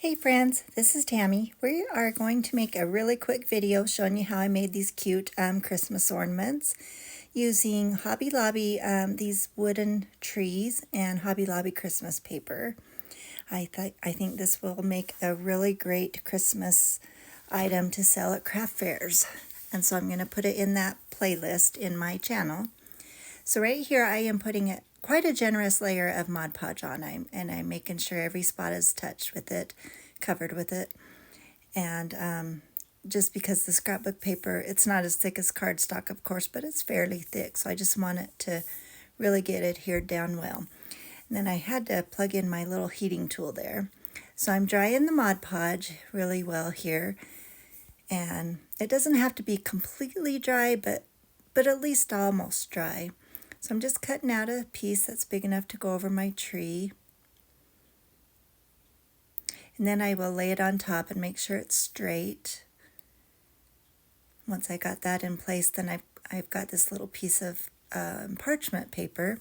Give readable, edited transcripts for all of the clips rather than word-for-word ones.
Hey friends, this is Tammy. We are going to make a really quick video showing you how I made these cute Christmas ornaments using Hobby Lobby, these wooden trees and Hobby Lobby Christmas paper. I think this will make a really great Christmas item to sell at craft fairs. And so I'm going to put it in that playlist in my channel. So right here I am putting quite a generous layer of Mod Podge on, and I'm making sure every spot is touched with it, covered with it. And just because the scrapbook paper, it's not as thick as cardstock, of course, but it's fairly thick, so I just want it to really get adhered down well. And then I had to plug in my little heating tool there. So I'm drying the Mod Podge really well here, and it doesn't have to be completely dry, but at least almost dry. So I'm just cutting out a piece that's big enough to go over my tree. And then I will lay it on top and make sure it's straight. Once I got that in place, then I've got this little piece of parchment paper.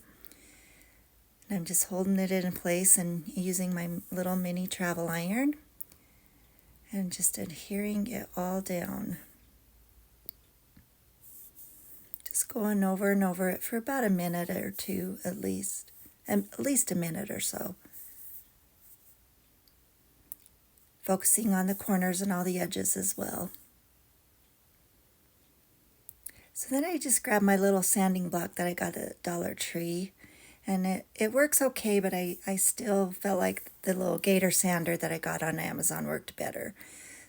And I'm just holding it in place and using my little mini travel iron and just adhering it all down. Just going over and over it for about a minute or two at least a minute or so. Focusing on the corners and all the edges as well. So then I just grabbed my little sanding block that I got at Dollar Tree, and it works okay, but I still felt like the little gator sander that I got on Amazon worked better.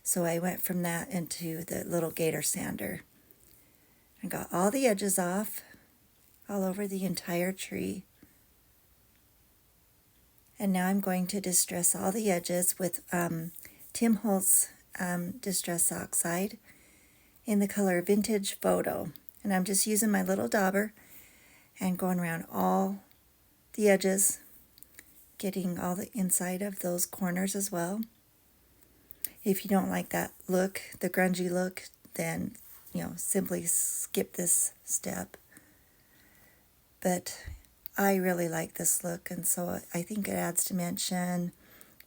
So I went from that into the little gator sander. I got all the edges off, all over the entire tree. And now I'm going to distress all the edges with Tim Holtz Distress Oxide in the color Vintage Photo. And I'm just using my little dauber and going around all the edges, getting all the inside of those corners as well. If you don't like that look, the grungy look, then simply skip this step. But I really like this look, and so I think it adds dimension,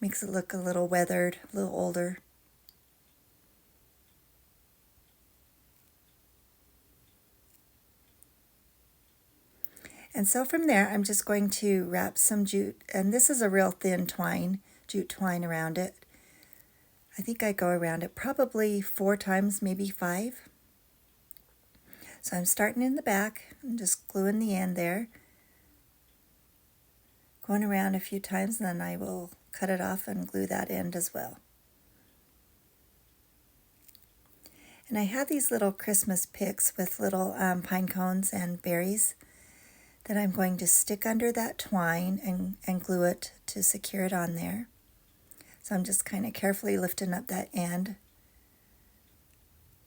makes it look a little weathered, a little older. And so from there, I'm just going to wrap some jute, and this is a real thin twine, jute twine around it. I think I go around it probably 4 times, maybe 5. So I'm starting in the back and just gluing the end there, going around a few times, and then I will cut it off and glue that end as well. And I have these little Christmas picks with little pine cones and berries that I'm going to stick under that twine and glue it to secure it on there. So I'm just kind of carefully lifting up that end,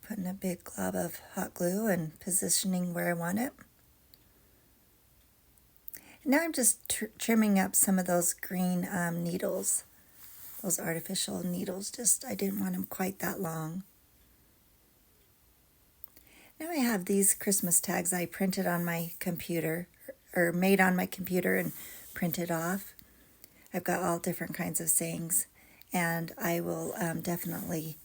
putting a big glob of hot glue and positioning where I want it. And now I'm just trimming up some of those green needles, those artificial needles. I didn't want them quite that long. Now I have these Christmas tags I printed on my computer, or made on my computer and printed off. I've got all different kinds of sayings, and I will definitely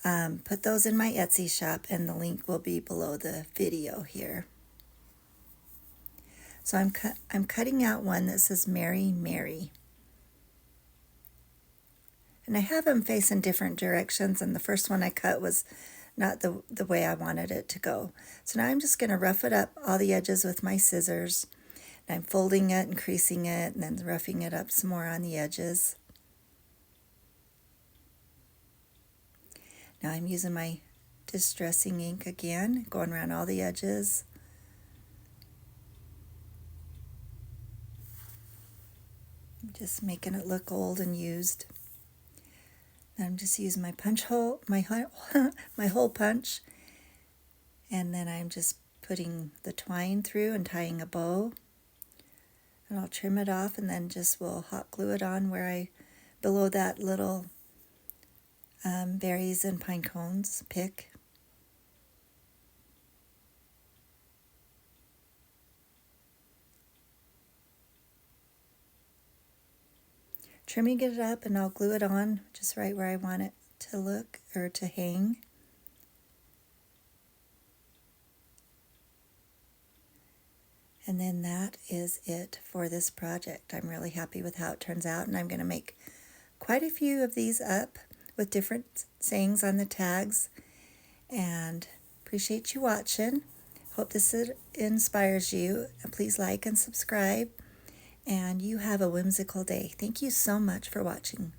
put those in my Etsy shop, and the link will be below the video here. So I'm cutting out one that says Merry Mary. And I have them facing different directions, and the first one I cut was not the way I wanted it to go. So now I'm just going to rough it up all the edges with my scissors. And I'm folding it and creasing it and then roughing it up some more on the edges. Now I'm using my distressing ink again, going around all the edges. Just making it look old and used. I'm just using my punch hole, my hole punch, and then I'm just putting the twine through and tying a bow. And I'll trim it off, and then just will hot glue it on below that little berries and pine cones pick. trimming it up, and I'll glue it on just right where I want it to look or to hang. And then that is it for this project. I'm really happy with how it turns out, and I'm going to make quite a few of these up with different sayings on the tags. And appreciate you watching. Hope this inspires you. Please like and subscribe. And you have a whimsical day. Thank you so much for watching.